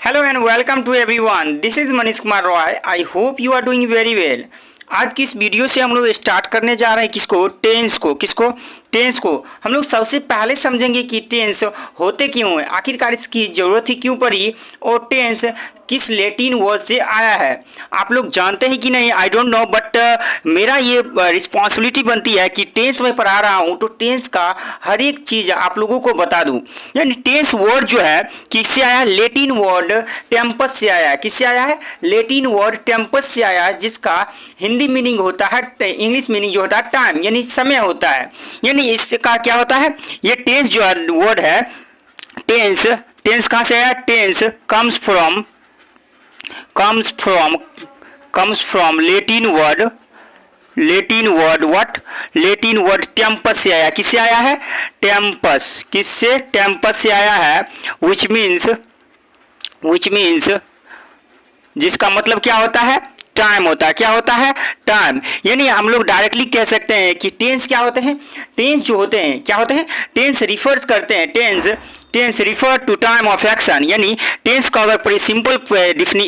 Hello and welcome to everyone, this is Manish Kumar Roy. I hope you are doing very well. आज की इस video से हम लोग स्टार्ट करने जा रहे हैं टेंस को हम लोग सबसे पहले समझेंगे कि टेंस होते क्यों हैं, आखिरकार इसकी ज़रूरत ही क्यों पड़ी और टेंस किस लैटिन वर्ड से आया है। आप लोग जानते हैं कि नहीं, आई डोंट नो, बट मेरा ये रिस्पॉन्सिबिलिटी बनती है कि टेंस में पढ़ा रहा हूँ तो टेंस का हर एक चीज़ आप लोगों को बता दूँ। यानी टेंस वर्ड जो है किससे आया है, लैटिन वर्ड टेम्पस से आया है। किससे आया है, लैटिन वर्ड टेम्पस से आया है, जिसका हिंदी मीनिंग होता है, इंग्लिश मीनिंग जो होता है टाइम यानी समय होता है। यानी इसका क्या होता है, ये टेंस जो वर्ड है, टेंस कहाँ से आया, tense comes from Latin word tempus से आया। किससे आया है, टेम्पस से आया है, which means जिसका मतलब क्या होता है, टाइम होता है। क्या होता है, टाइम। यानी हम लोग डायरेक्टली कह सकते हैं कि टेंस क्या होते हैं, टेंस जो होते हैं क्या होते हैं, टेंस रिफर्स करते हैं, tense refer to time of action. यानी टेंस को अगर बड़ी सिंपल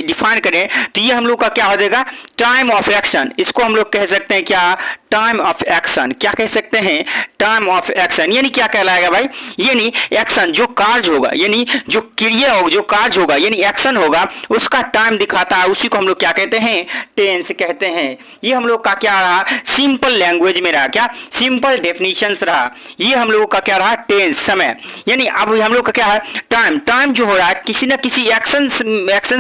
डिफाइन करें तो ये हम लोग का क्या हो जाएगा, टाइम ऑफ एक्शन। इसको हम लोग कह सकते हैं क्या, टाइम ऑफ एक्शन। क्या कह सकते हैं, टाइम ऑफ एक्शन। यानी क्या कहलाएगा भाई, यानी एक्शन जो कार्य होगा, यानी जो क्रिया होगा, जो कार्य होगा यानी एक्शन होगा, उसका टाइम दिखाता है, उसी को हम लोग क्या कहते हैं, टेंस कहते हैं। ये हम लोग का क्या रहा, सिंपल लैंग्वेज में रहा, क्या सिंपल डेफिनेशंस रहा। ये हम लोगों का क्या रहा, टेंस समय। यानी अब हम लोग का क्या है, टाइम जो हो रहा है किसी ना किसी एक्शंस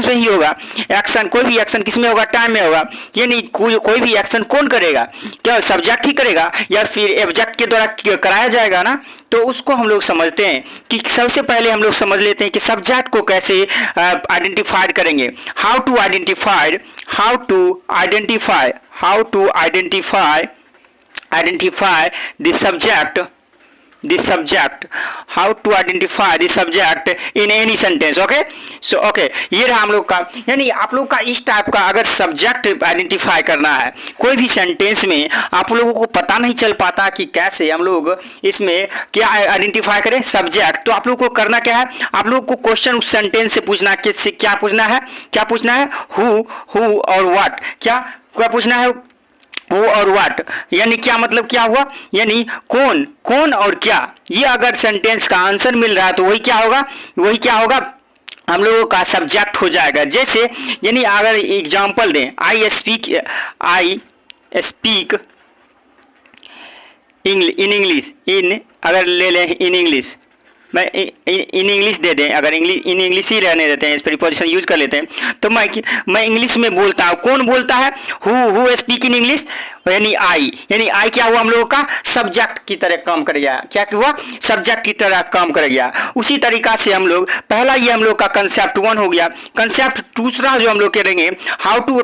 में ही होगा। एक्शन, कोई भी एक्शन किस में होगा, टाइम में होगा। यानी कोई भी एक्शन कौन करेगा, क्या सब्जेक्ट ही करेगा या फिर ऑब्जेक्ट के द्वारा कराया जाएगा ना। तो उसको हम लोग समझते हैं कि सबसे पहले हम लोग समझ लेते हैं कि सब्जेक्ट को कैसे आइडेंटिफाई करेंगे। How to identify the subject, how to identify the subject in any sentence. okay, ये रहा हम लोग का। यानी आप लोग का इस टाइप का अगर सब्जेक्ट आइडेंटिफाई करना है कोई भी सेंटेंस में, आप लोगों को पता नहीं चल पाता कि कैसे हम लोग इसमें क्या आइडेंटिफाई करें सब्जेक्ट, तो आप लोग को करना क्या है, आप लोग को क्वेश्चन उस सेंटेंस से पूछना, किससे क्या पूछना है, हु और व्हाट। क्या पूछना है, वो और व्हाट। यानी क्या मतलब क्या हुआ, यानी कौन और क्या। ये अगर सेंटेंस का आंसर मिल रहा है तो वही क्या होगा, हम लोगों का सब्जेक्ट हो जाएगा। जैसे यानी अगर एग्जांपल दें, आई स्पीक इन इंग्लिश, अगर ले लें इन इंग्लिश, मैं इन इंग्लिश दे दें, अगर इन इंग्लिश ही रहने देते हैं, इस प्रीपोजिशन यूज कर लेते हैं, तो मैं इंग्लिश में बोलता हूँ। कौन बोलता है, हु स्पीक इन इंग्लिश, यानी आई क्या हुआ, हम लोगों का सब्जेक्ट की तरह काम कर गया। क्या हुआ, सब्जेक्ट की तरह काम कर गया। उसी तरीका से हम लोग पहला ये हम लोग का कंसेप्ट 1 हो गया। कंसेप्ट दूसरा जो हम लोग करेंगे, how to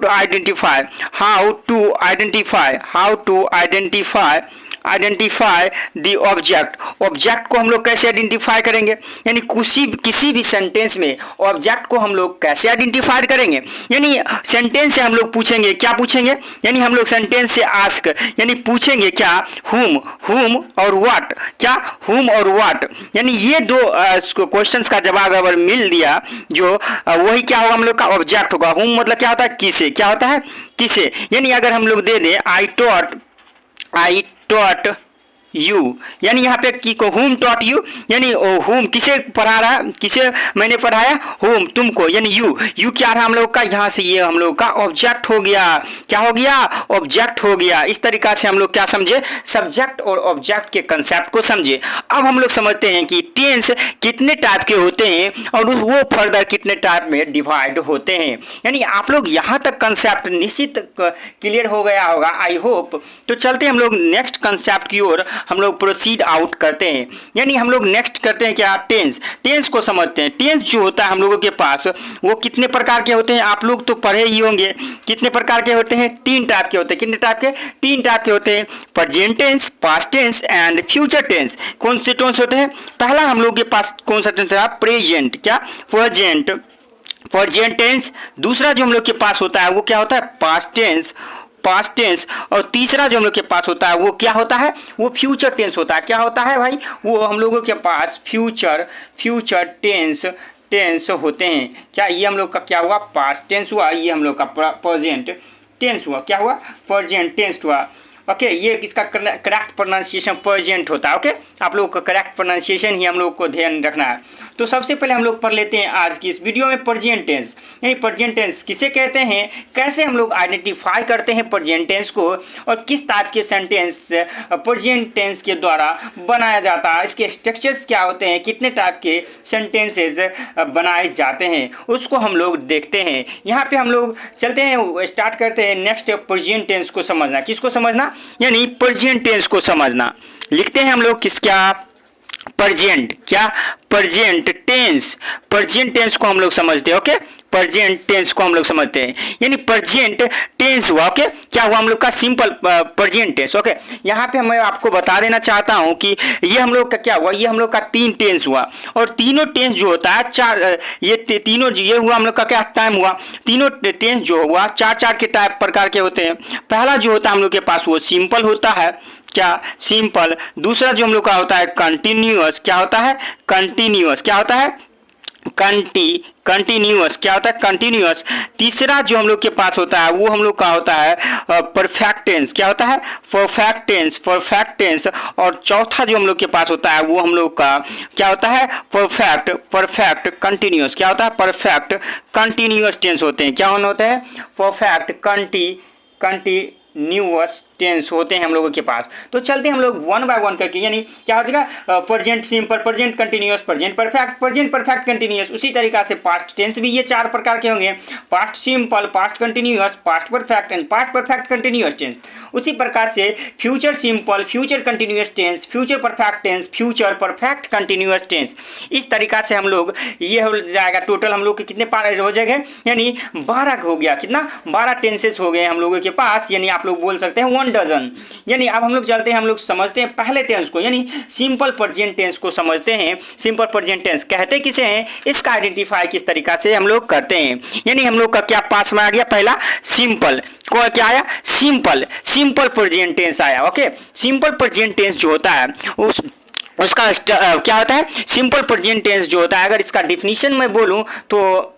identify the object को हम लोग कैसे आइडेंटिफाई करेंगे। यानी किसी भी सेंटेंस में ऑब्जेक्ट को हम लोग कैसे आइडेंटिफाई करेंगे। यानी सेंटेंस से हम लोग पूछेंगे, क्या पूछेंगे, यानी हम लोग सेंटेंस से आस्क यानी पूछेंगे क्या, हुम और व्हाट। क्या, हुम और व्हाट। यानी ये दो क्वेश्चंस का जवाब अगर मिल दिया जो वही क्या होगा, हम लोग का ऑब्जेक्ट होगा। हुम मतलब क्या होता है, किसे, क्या होता है, किसे। यानी अगर हम लोग दे दें आई taught यू, यानी यहाँ पे की को हुम टॉट यू, यानी हुम किसे पढ़ा रहा, किसे मैंने पढ़ाया, हुम तुमको, यानी यू क्या रहा हम लोग का, यहाँ से ये हम लोग का ऑब्जेक्ट हो गया। क्या हो गया, ऑब्जेक्ट हो गया। इस तरीका से हम लोग क्या समझे, सब्जेक्ट और ऑब्जेक्ट के कंसेप्ट को समझे। अब हम लोग समझते हैं कि टेंस कितने टाइप के होते हैं और वो फर्दर कितने टाइप में डिवाइड होते हैं। यानी आप लोग यहाँ तक कंसेप्ट निश्चित क्लियर हो गया होगा, आई होप। तो चलते हम लोग नेक्स्ट कंसेप्ट की ओर हम लोग प्रोसीड आउट करते हैं। यानी हम लोग नेक्स्ट करते हैं क्या, टेंस को समझते हैं। टेंस जो होता है हम लोगों के पास वो कितने प्रकार के होते हैं, आप लोग तो पढ़े ही होंगे। कितने प्रकार के होते हैं, 3 टाइप के होते हैं। कितने टाइप के, 3 टाइप के होते हैं, present tense, past tense and future tense. कौन से टेंस होते हैं, पहला हम लोग के पास कौन सा टेंस है, प्रेजेंट। क्या, प्रेजेंट टेंस। दूसरा जो हम लोग के पास होता है वो क्या होता है, पास्ट टेंस। और तीसरा जो हम लोग के पास होता है वो क्या होता है, वो फ्यूचर टेंस होता है। क्या होता है भाई, वो हम लोगों के पास फ्यूचर टेंस होते हैं। क्या ये हम लोग का क्या हुआ, पास्ट टेंस हुआ, ये हम लोग का प्रेजेंट टेंस हुआ, क्या हुआ, प्रेजेंट टेंस हुआ। ओके, ये इसका करेक्ट प्रोनाउंसिएशन प्रेजेंट होता है। ओके, आप लोगों का करेक्ट प्रोनाउंसिएशन ही हम लोग को ध्यान रखना है। तो सबसे पहले हम लोग पढ़ लेते हैं आज की इस वीडियो में प्रेजेंट टेंस। यानी प्रेजेंट टेंस किसे कहते हैं, कैसे हम लोग आइडेंटिफाई करते हैं प्रेजेंट टेंस को, और किस टाइप के सेंटेंस प्रेजेंट टेंस के द्वारा बनाया जाता है, इसके स्ट्रक्चर्स क्या होते हैं, कितने टाइप के सेंटेंसेस बनाए जाते हैं, उसको हम लोग देखते हैं। यहाँ पे हम लोग चलते हैं, स्टार्ट करते हैं नेक्स्ट प्रेजेंट टेंस को समझना। किसको समझना, यानी प्रेजेंट टेंस को समझना। लिखते हैं हम लोग किसका, प्रेजेंट, क्या, प्रेजेंट टेंस। प्रेजेंट टेंस को हम लोग समझते हैं। ओके, प्रेजेंट टेंस को हम लोग समझते हैं, यानी प्रेजेंट टेंस हुआ। ओके, क्या हुआ हम लोग का, सिंपल प्रेजेंट टेंस। ओके, यहाँ पे मैं आपको बता देना चाहता हूँ कि ये हम लोग का क्या हुआ, ये हम लोग का 3 टेंस हुआ, और तीनों टेंस जो होता है ये तीनों, ये हुआ हम लोग का क्या टाइम हुआ, तीनों टेंस जो हुआ 4 के टाइप प्रकार के होते हैं। पहला जो होता है हम लोग के पास वो सिंपल होता है, क्या, सिंपल। दूसरा जो हम लोग का होता है कंटिन्यूअस, क्या होता है, कंटिन्यूअस, क्या होता है, कंटिन्यूअस, क्या होता है, कंटिन्यूअस। तीसरा जो हम लोग के पास होता है वो हम लोग का होता है परफेक्ट टेंस, क्या होता है, परफेक्ट टेंस, परफेक्ट टेंस। और चौथा जो हम लोग के पास होता है वो हम लोग का क्या होता है, परफेक्ट कंटिन्यूअस, क्या होता है, परफेक्ट कंटिन्यूअस टेंस होते हैं। क्या होते हैं, परफेक्ट कंटिन्यूअस टेंस होते हैं हम लोगों के पास। तो चलते हैं हम लोग वन बाय वन करके, यानी क्या हो जाएगा, present simple, present continuous, present perfect continuous. उसी तरीका से पास्ट टेंस भी ये 4 प्रकार के होंगे, past simple, past continuous, past perfect and past perfect continuous tense. उसी प्रकार से future simple, future continuous tense, future perfect tense, future perfect continuous tense. इस तरीका से हम लोग, ये हो जाएगा टोटल हम लोग के कितने पार्ट हो जाएंगे, यानी 12 हो गया, कितना, 12 टेंसेस हो गए हम लोगों के पास, यानी आप लोग बोल सकते हैं 1 डजन। यानी अब हम लोग चलते हैं, हम लोग समझते हैं पहले टेंस को, यानी सिंपल प्रेजेंट टेंस को समझते हैं। सिंपल प्रेजेंट टेंस कहते किसे हैं, इसका आइडेंटिफाई किस तरीका से हम लोग करते हैं। यानी हम लोग का क्या पास में आ गया, पहला सिंपल को क्या आया, सिंपल प्रेजेंट टेंस आया। ओके, सिंपल प्रेजेंट टेंस जो होता है उसका क्या होता है, सिंपल प्रेजेंट टेंस जो होता है, अगर इसका डिफिनीशन मैं बोलूं तो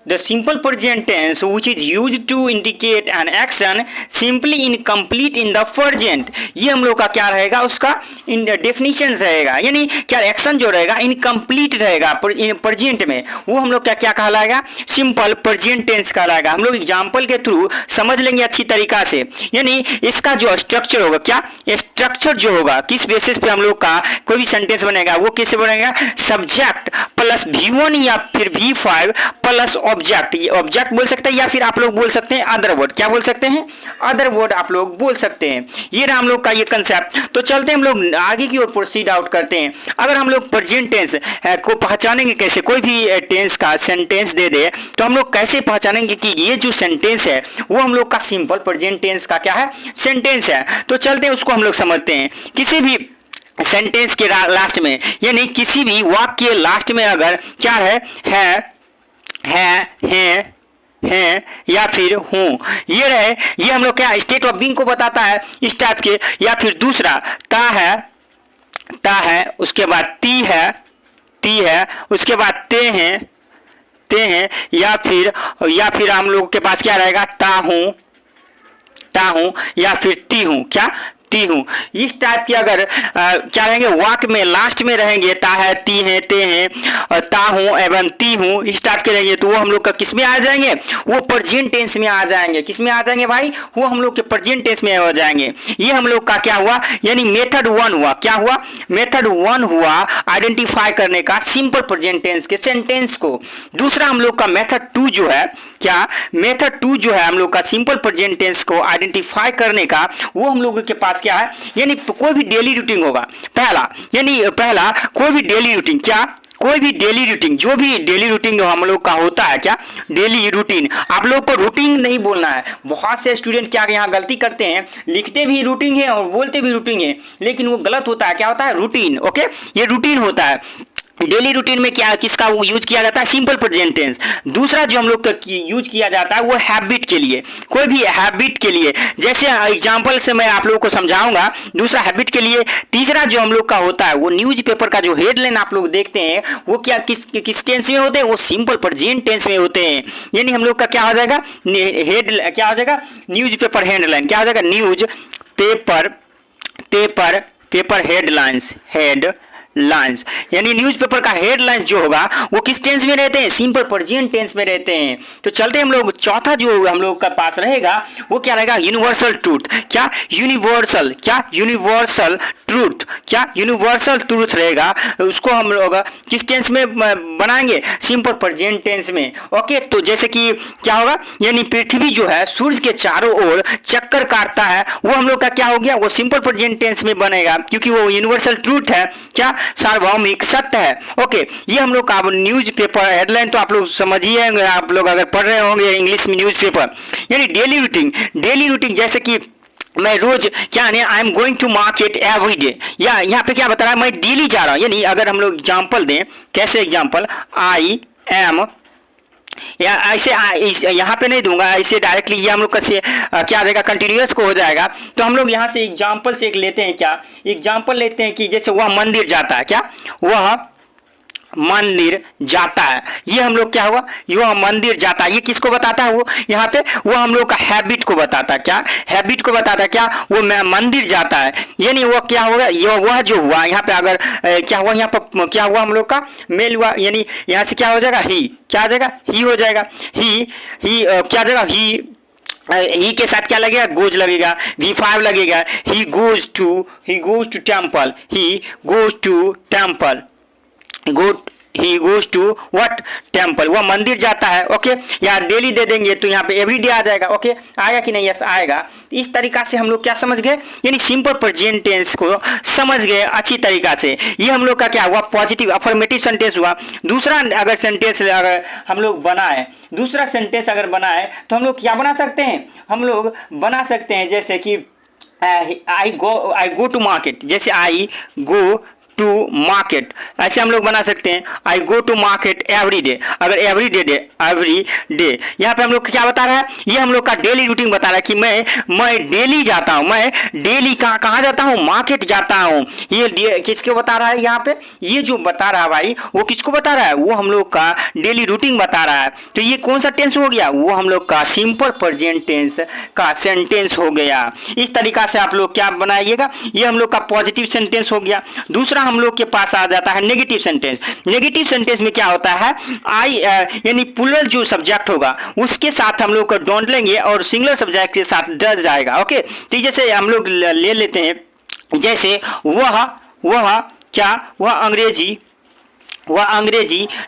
the simple present tense which is used to indicate an action simply incomplete in the present। ये हम लोग का क्या रहेगा, उसका डेफिनेशन रहेगा, यानी क्या, एक्शन जो रहेगा इनकम्प्लीट रहेगा प्रेजेंट में, वो हम लोग क्या कहलाएगा, सिंपल प्रेजेंट टेंस कहलाएगा। हम लोग एग्जाम्पल के थ्रू समझ लेंगे अच्छी तरीका से। यानी इसका जो स्ट्रक्चर होगा, क्या, स्ट्रक्चर जो होगा, किस बेसिस पे हम लोग का कोई भी सेंटेंस बनेगा, वो किससे बनेगा, सब्जेक्ट प्लस V1 या फिर V5 प्लस ऑब्जेक्ट। ये ऑब्जेक्ट बोल सकते हैं, या फिर आप लोग बोल सकते हैं अदर वर्ड, क्या बोल सकते हैं, अदर वर्ड आप लोग बोल सकते हैं। ये रहा हम लोग का ये कंसेप्ट। तो चलते हैं हम लोग आगे की ओर प्रोसीड आउट करते हैं। अगर हम लोग प्रेजेंट टेंस को पहचानेंगे कैसे, कोई भी टेंस का सेंटेंस दे दे तो हम लोग कैसे पहचानेंगे कि ये जो सेंटेंस है वो हम लोग का सिंपल प्रेजेंट टेंस का क्या है, सेंटेंस है। तो चलते हैं उसको हम लोग समझते हैं। किसी भी सेंटेंस के लास्ट में, यानी किसी भी वाक्य के लास्ट में अगर क्या है या फिर हूँ, ये रहे, ये हम लोग क्या स्टेट ऑफ बीइंग को बताता है इस टाइप के। या फिर दूसरा ता है, उसके बाद ती है, उसके बाद ते हैं, या फिर हम लोग के पास क्या रहेगा, ता हूँ या फिर ती हूँ, क्या, ती हूँ। इस टाइप की अगर क्या रहेंगे, वाक्य में लास्ट में रहेंगे, ता है, ती है, ते हैं, ता हूँ एवं ती हूँ, इस टाइप के रहेंगे, तो वो हम लोग का किस में आ जाएंगे, वो प्रेजेंट टेंस में आ जाएंगे। किस में आ जाएंगे भाई, वो हम लोग के प्रेजेंट टेंस में हो जाएंगे। ये हम लोग का क्या हुआ, यानी मेथड 1 हुआ, क्या हुआ, मेथड 1 हुआ आइडेंटिफाई करने का सिंपल प्रेजेंट टेंस के सेंटेंस को। दूसरा हम लोग का मेथड 2 जो है, क्या, मेथड 2 जो है हम लोग का सिंपल प्रेजेंट टेंस को आइडेंटिफाई करने का, वो हम लोगों के पास क्या है, यानी कोई भी डेली रूटीन होगा पहला कोई भी डेली रूटीन, क्या, कोई भी डेली रूटीन, जो भी डेली रूटीन हम लोग का होता है, क्या, डेली रूटीन। आप लोग को रूटीन नहीं बोलना है। बहुत से स्टूडेंट क्या यहाँ गलती करते हैं, लिखते भी रूटीन है और बोलते भी रूटीन है, लेकिन वो गलत होता है। क्या होता है, रूटीन। ओके, ये रूटीन होता है। डेली रूटीन में क्या किसका वो यूज किया जाता है, सिंपल प्रेजेंट टेंस। दूसरा जो हम लोग का यूज किया जाता है वो हैबिट के लिए, कोई भी हैबिट के लिए, जैसे एग्जांपल से मैं आप लोगों को समझाऊंगा। दूसरा हैबिट के लिए। तीसरा जो हम लोग का होता है वो न्यूज़पेपर का जो हेडलाइन आप लोग देखते हैं वो क्या किस टेंस में होते हैं, वो सिंपल प्रेजेंट टेंस में होते हैं। यानी हम लोग का क्या हो जाएगा, हेड क्या हो जाएगा, न्यूज़पेपर हेडलाइन क्या हो जाएगा, news paper paper paper headlines headlines. यानी न्यूज़पेपर का हेडलाइंस जो होगा वो किस टेंस में रहते हैं, सिंपल प्रेजेंट टेंस में रहते हैं। तो चलते हम लोग चौथा जो हम लोग का पास रहेगा वो क्या रहेगा, यूनिवर्सल ट्रूथ। क्या यूनिवर्सल, क्या यूनिवर्सल ट्रूथ, क्या यूनिवर्सल ट्रूथ रहेगा, उसको हम लोग किस टेंस में बनाएंगे, सिंपल प्रेजेंट टेंस में। ओके, तो जैसे कि क्या होगा, यानी पृथ्वी जो है सूर्य के चारों ओर चक्कर काटता है, वो हम लोग का क्या हो गया, वो सिंपल प्रेजेंट टेंस में बनेगा क्योंकि वो यूनिवर्सल ट्रूथ है, क्या सार्वभौमिक सत्य है। ओके, ये हम लोग का न्यूज पेपर हेडलाइन तो आप लोग समझिए, आप लोग अगर पढ़ रहे होंगे इंग्लिश में न्यूज पेपर। यानी डेली रूटीन जैसे कि मैं रोज क्या नहीं, I am going to market every day, या यहाँ पे क्या बता रहा है, मैं डेली जा रहा हूँ। यानी अगर हम लोग एग्जाम्पल दें, कैसे एग्जाम्पल, आई एम, या ऐसे यहाँ पे नहीं दूंगा, ऐसे डायरेक्टली ये हम लोग का क्या आ जाएगा, कंटिन्यूअस को हो जाएगा। तो हम लोग यहाँ से एग्जाम्पल से एक लेते हैं, क्या एग्जाम्पल लेते हैं कि जैसे वह मंदिर जाता है, क्या वह मंदिर जाता है, ये हम लोग क्या हुआ, वह मंदिर जाता है, ये किसको बताता है, वो यहाँ पे वो हम लोग का हैबिट को बताता है, क्या हैबिट को बताता है, क्या वो मंदिर जाता है। यानी वो क्या होगा, ये वह जो हुआ यहाँ पे अगर क्या हुआ, यहाँ पर क्या हुआ हम लोग का मेल हुआ, यानी यहाँ से क्या हो जाएगा, ही क्या हो जाएगा, ही हो जाएगा, ही क्या हो जाएगा, ही के साथ क्या लगेगा, गोज लगेगा, V5 लगेगा, he goes to temple, he goes to temple, he goes to what, temple, वह मंदिर जाता है। ओके, या डेली दे देंगे तो यहाँ पे एवरीडे आ जाएगा। ओके, आएगा कि नहीं, यस आएगा। इस तरीका से हम लोग क्या समझ गए, यानी सिंपल प्रेजेंट टेंस को समझ गए अच्छी तरीका से। ये हम लोग का क्या हुआ, पॉजिटिव अफर्मेटिव सेंटेंस हुआ। दूसरा अगर सेंटेंस अगर हम लोग बनाए, दूसरा सेंटेंस अगर बनाए तो हम लोग क्या बना सकते हैं, हम लोग बना सकते हैं जैसे कि आई गो टू मार्केट, जैसे आई गो टू मार्केट, ऐसे हम लोग बना सकते हैं, I go to market every day. अगर एवरी डे यहाँ पे हम लोग क्या बता रहा है, ये हम लोग का डेली रूटीन बता रहा है कि मैं डेली जाता हूँ, मैं डेली कहाँ जाता हूँ, मार्केट जाता हूँ। ये किसको बता रहा है, यहाँ पे ये जो बता रहा है भाई वो किसको बता रहा है, वो हम लोग का डेली रूटीन बता रहा है। तो ये कौन सा टेंस हो गया, वो हम लोग का सिंपल प्रेजेंट टेंस का सेंटेंस हो गया। इस तरीका से आप लोग क्या बनाइएगा, ये हम लोग का पॉजिटिव सेंटेंस हो गया। दूसरा हम लोग के पास आ जाता है नेगेटिव सेंटेंस। नेगेटिव सेंटेंस में क्या होता है, यानी प्लूरल जो सब्जेक्ट होगा उसके साथ हम लोग को डोंट लेंगे और सिंगुलर सब्जेक्ट के साथ डज जाएगा। ओके, तो जैसे हम लोग ले लेते हैं, जैसे वह क्या, वह अंग्रेजी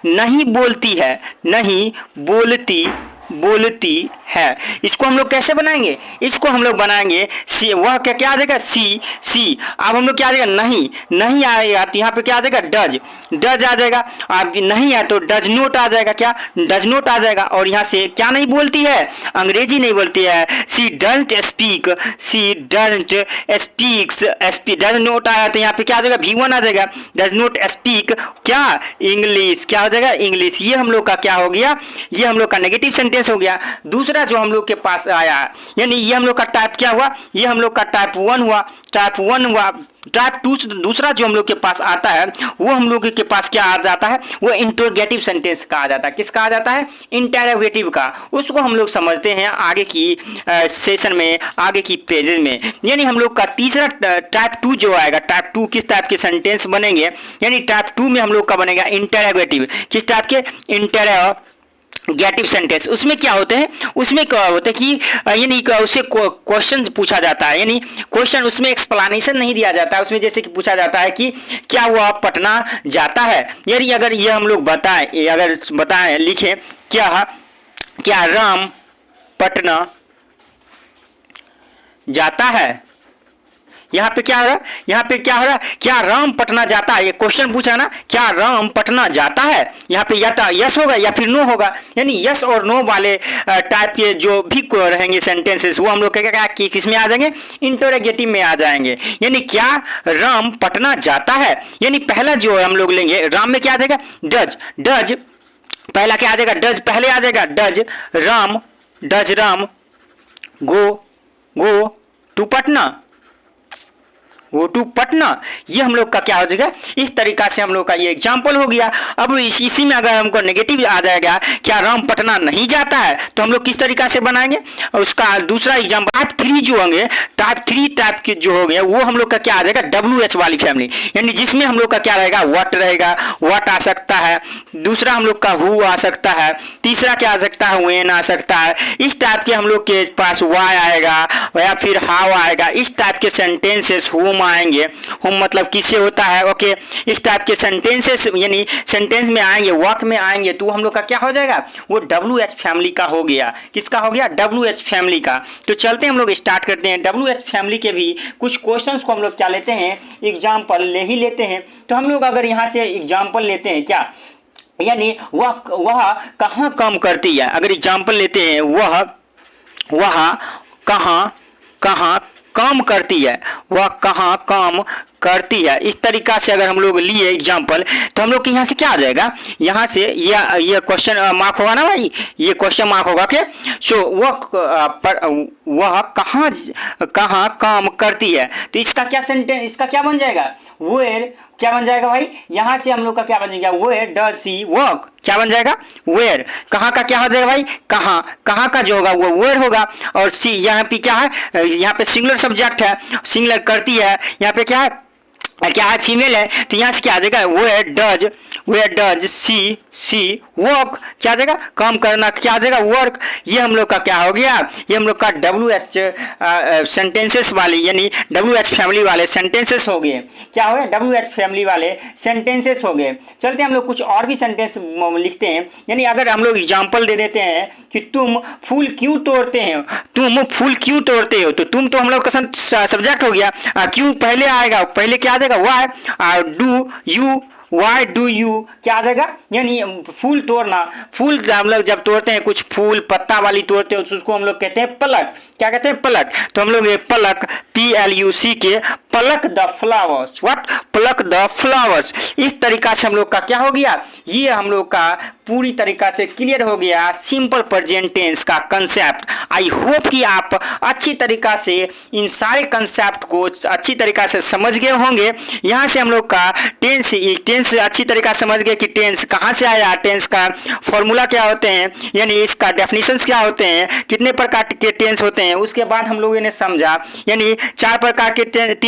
नहीं बोलती है। इसको हम लोग कैसे बनाएंगे, इसको हम लोग बनाएंगे सी, वह क्या आ जाएगा, सी। अब हम लोग क्या आ जाएगा, नहीं आएगा तो यहाँ पे क्या आ जाएगा, डज आ जाएगा। अब नहीं है तो डज नोट आ जाएगा, क्या डज नोट आ जाएगा। और यहाँ से क्या नहीं बोलती है, अंग्रेजी नहीं बोलती है, सी डजंट स्पीक, डज नोट आया तो यहाँ पे क्या आ जाएगा, V1 आ जाएगा, डज नोट स्पीक क्या, इंग्लिश, क्या हो जाएगा, इंग्लिश। ये हम लोग का क्या हो गया, ये हम लोग का नेगेटिव सेंटेंस हो गया। दूसरा जो हम लोग के पास आया, यानी ये हम लोग का टाइप क्या हुआ, ये हम लोग का टाइप 1 हुआ। टाइप 2 दूसरा जो हम लोग के पास आता है वो हम लोग के पास क्या आ जाता है, वो इंटरोगेटिव सेंटेंस का आ जाता है। किसका आ जाता है, इंटरोगेटिव का। उसको हम लोग समझते हैं आगे की सेशन में, आगे की पेजेस में। यानी हम लोग का तीसरा टाइप 2 जो आएगा, टाइप 2 किस टाइप के सेंटेंस बनेंगे, यानी टाइप 2 में हम लोग का बनेगा इंटरोगेटिव। किस टाइप के, इंटरोगेटिव सेंटेंस। उसमें क्या होते हैं, उसमें क्या होता है कि यानी उससे क्वेश्चन पूछा जाता है, यानी क्वेश्चन उसमें एक्सप्लेनेशन नहीं दिया जाता है। उसमें जैसे कि पूछा जाता है कि क्या वह पटना जाता है। यानी अगर ये हम लोग बताएं लिखें, क्या राम पटना जाता है, यहाँ पे क्या हो रहा है, यहाँ पे क्या हो रहा है, क्या राम पटना जाता है, ये क्वेश्चन पूछा ना, क्या राम पटना जाता है, यहाँ पे या यस होगा या फिर नो होगा। यानी यस और नो वाले टाइप के जो भी रहेंगे सेंटेंसेस वो हम लोग क्या किस में आ जाएंगे, इंटरोगेटिव में आ जाएंगे। यानी क्या राम पटना जाता है, यानी पहला जो हम लोग लेंगे राम में क्या आ जाएगा, डज, डज पहला क्या आ जाएगा, डज पहले आ जाएगा, does Ram go to Patna, go to Patna, ये हम लोग का क्या हो जाएगा, इस तरीका से हम लोग का ये एग्जाम्पल हो गया। अब इसी में अगर हमको नेगेटिव आ जाएगा, क्या राम पटना नहीं जाता है, तो हम लोग किस तरीका से बनाएंगे, उसका दूसरा एग्जाम्पल टाइप 3 जो होंगे, टाइप 3 टाइप के जो हो गए वो हम लोग का क्या आ जाएगा, WH वाली फैमिली, यानी जिसमें हम लोग का क्या रहेगा, व्हाट रहेगा, व्हाट आ सकता है, दूसरा हम लोग का हु आ सकता है, तीसरा क्या आ सकता है, व्हेन आ सकता है, इस टाइप के हम लोग के पास वाई आएगा या फिर हाउ आएगा, इस टाइप के सेंटेंसेस होम आएंगे। होम मतलब किससे होता है, ओके, इस टाइप के सेंटेंसेस यानी सेंटेंस में आएंगे, वर्क में आएंगे, तो हम लोग का क्या हो जाएगा, वो WH फैमिली का हो गया। किसका हो गया, WH फैमिली का। तो चलते हम लोग स्टार्ट करते हैं। WH फैमिली के भी कुछ क्वेश्चंस को हम लोग क्या लेते हैं, एग्जाम्पल ले ही लेते हैं। तो हम लोग अगर यहाँ से एग्जाम्पल लेते हैं, क्या यानी वह कहाँ काम करती है, अगर एग्जाम्पल लेते हैं, वह कहाँ काम करती है, वह कहाँ काम करती है, इस तरीका से अगर हम लोग लिए एग्जाम्पल, तो हम लोग के यहाँ से क्या आ जाएगा, यहाँ से ये क्वेश्चन मार्क होगा ना भाई, ये क्वेश्चन मार्क होगा क्या। सो वह कहाँ काम करती है, तो इसका क्या सेंटेंस, इसका क्या बन जाएगा, वेयर क्या बन जाएगा भाई, यहाँ से हम लोग का क्या बन जाएगा, वेयर डज सी वर्क, क्या बन जाएगा, वेयर, कहाँ का क्या हो जाएगा भाई, कहाँ का जो होगा वो वेयर होगा। और सी यहाँ पे क्या है, यहाँ पे सिंगुलर सब्जेक्ट है, सिंगुलर करती है, यहाँ पे क्या है फीमेल है, तो यहाँ से क्या आ जाएगा, वेयर डज सी वर्क, क्या आ जाएगा, काम करना, क्या आ जाएगा, वर्क। ये हम लोग का क्या हो गया, ये हम लोग का WH सेंटेंसेस वाले यानी WH फैमिली वाले सेंटेंसेस हो गए। क्या हो गया, WH फैमिली वाले सेंटेंसेस हो गए। चलते हम लोग कुछ और भी सेंटेंस लिखते हैं। यानी अगर हम लोग एग्जाम्पल दे देते हैं कि तुम फूल क्यों तोड़ते हो, तो तुम तो हम लोग का सब्जेक्ट हो गया, क्यों पहले आएगा, पहले क्या आ जाएगा, वाई डू यू क्या आ जाएगा, यानी फूल तोड़ना, फूल हम लोग जब तोड़ते हैं, कुछ फूल पत्ता वाली तोड़ते हैं, उसको हम लोग कहते हैं पलक, क्या कहते हैं, पलक। तो हम लोग ये पलक PLUC के pluck the flowers, pluck the flowers, इस तरीका से हम लोग का क्या हो गया, ये हम लोग का पूरी तरीका से क्लियर हो गया सिंपल प्रेजेंट टेंस का कंसेप्ट। आई होप कि आप अच्छी तरीका से इन सारे कंसेप्ट को अच्छी तरीका से समझ गए होंगे। यहाँ से हम लोग का टेंस अच्छी तरीका समझ गए कि टेंस कहाँ से आया, टेंस का फॉर्मूला क्या होते हैं, यानी इसका डेफिनेशंस क्या होते हैं, कितने प्रकार के टेंस होते हैं। उसके बाद हम लोगों ने समझा यानी 3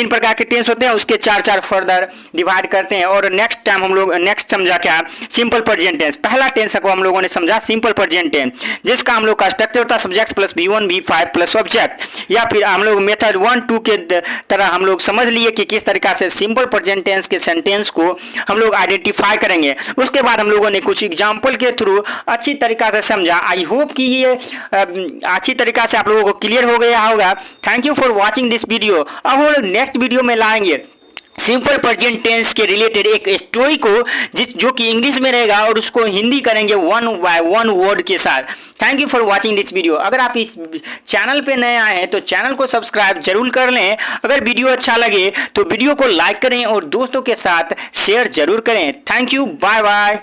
प्रकार के टेंस होते हैं, उसके 4 फर्दर डिवाइड करते हैं। और नेक्स्ट टाइम हम लोग समझा क्या, सिंपल प्रेजेंट टेंस। पहला टेंस को हम लोगों ने समझा सिंपल प्रेजेंट टेंस, जिसका हम लोग का स्ट्रक्चर होता है subject plus V1 V5 plus object, या फिर हम लोग मेथड 1 2 के तरह हम लोग समझ लिए कि किस तरीका से सिंपल प्रेजेंट टेंस के सेंटेंस को हम लोग आइडेंटिफाई करेंगे। उसके बाद हम लोगों ने कुछ एग्जाम्पल के थ्रू अच्छी तरीका से समझा। आई होप कि ये अच्छी तरीका से आप लोगों को क्लियर हो गया होगा। Thank you for watching this video. अब हम लोग नेक्स्ट वीडियो में लाएंगे सिंपल प्रेजेंट टेंस के रिलेटेड एक स्टोरी को, जो कि इंग्लिश में रहेगा और उसको हिंदी करेंगे 1 बाय 1 वर्ड के साथ। Thank you for watching this video. अगर आप इस चैनल पे नए आए हैं तो चैनल को सब्सक्राइब जरूर कर लें। अगर वीडियो अच्छा लगे तो वीडियो को लाइक करें और दोस्तों के साथ शेयर जरूर करें। Thank you, bye bye.